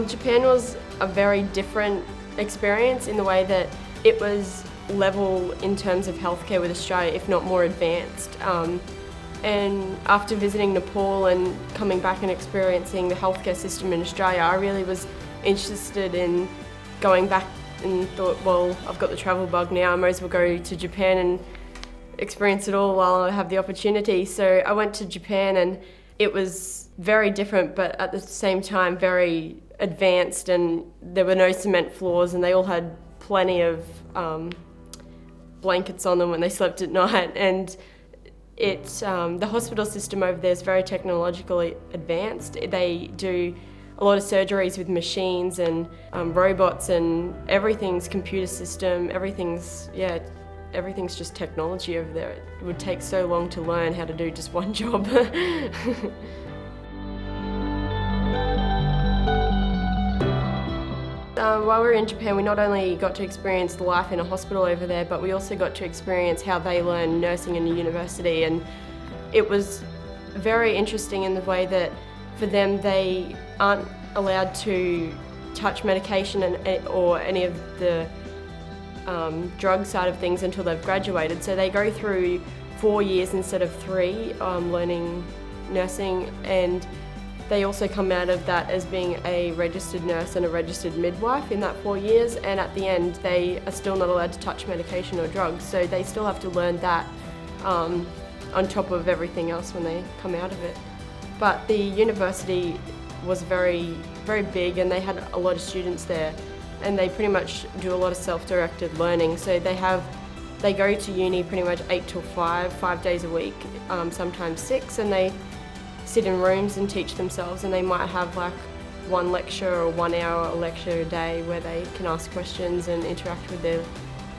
Japan was a very different experience in the way that it was level in terms of healthcare with Australia, if not more advanced. And after visiting Nepal and coming back and experiencing the healthcare system in Australia, I really was interested in going back and thought, well, I've got the travel bug now, I might as well go to Japan and experience it all while I have the opportunity. So I went to Japan and it was very different, but at the same time very advanced, and there were no cement floors and they all had plenty of blankets on them when they slept at night. And the hospital system over there is very technologically advanced. They do a lot of surgeries with machines and robots, and everything's computer system, everything's just technology over there. It would take so long to learn how to do just one job. While we were in Japan, we not only got to experience the life in a hospital over there, but we also got to experience how they learn nursing in a university. And it was very interesting in the way that for them, they aren't allowed to touch medication or any of the drug side of things until they've graduated. So they go through 4 years instead of 3 learning nursing, and they also come out of that as being a registered nurse and a registered midwife in that 4 years, and at the end they are still not allowed to touch medication or drugs, so they still have to learn that on top of everything else when they come out of it. But the university was very, very big, and they had a lot of students there, and they pretty much do a lot of self-directed learning. So they go to uni pretty much 8 till 5 days a week, sometimes 6, and they sit in rooms and teach themselves, and they might have like 1 lecture or 1 hour lecture a day where they can ask questions and interact with their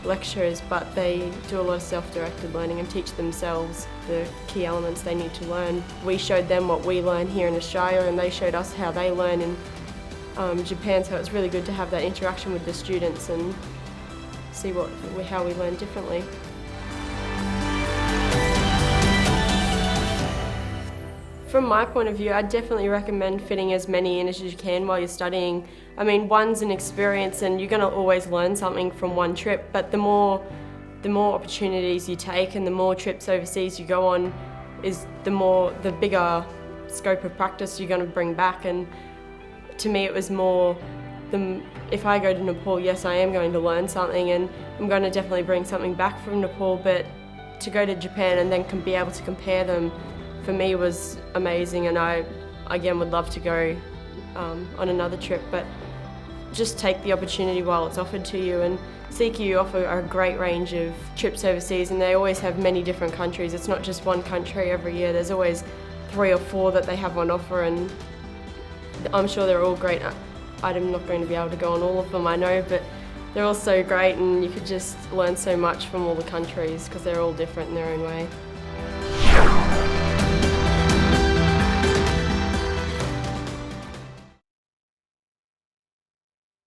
lecturers, but they do a lot of self-directed learning and teach themselves the key elements they need to learn. We showed them what we learn here in Australia, and they showed us how they learn in Japan, so it's really good to have that interaction with the students and see how we learn differently. From my point of view, I'd definitely recommend fitting as many in as you can while you're studying. I mean, one's an experience and you're going to always learn something from one trip, but the more opportunities you take and the more trips overseas you go on, the bigger scope of practice you're going to bring back. And to me it was more, if I go to Nepal, yes, I am going to learn something and I'm going to definitely bring something back from Nepal, but to go to Japan and then be able to compare them, for me was amazing, and I again would love to go on another trip, but just take the opportunity while it's offered to you. And CQ offer a great range of trips overseas, and they always have many different countries. It's not just one country every year, there's always 3 or 4 that they have on offer, and I'm sure they're all great. I'm not going to be able to go on all of them, I know, but they're all so great, and you could just learn so much from all the countries because they're all different in their own way.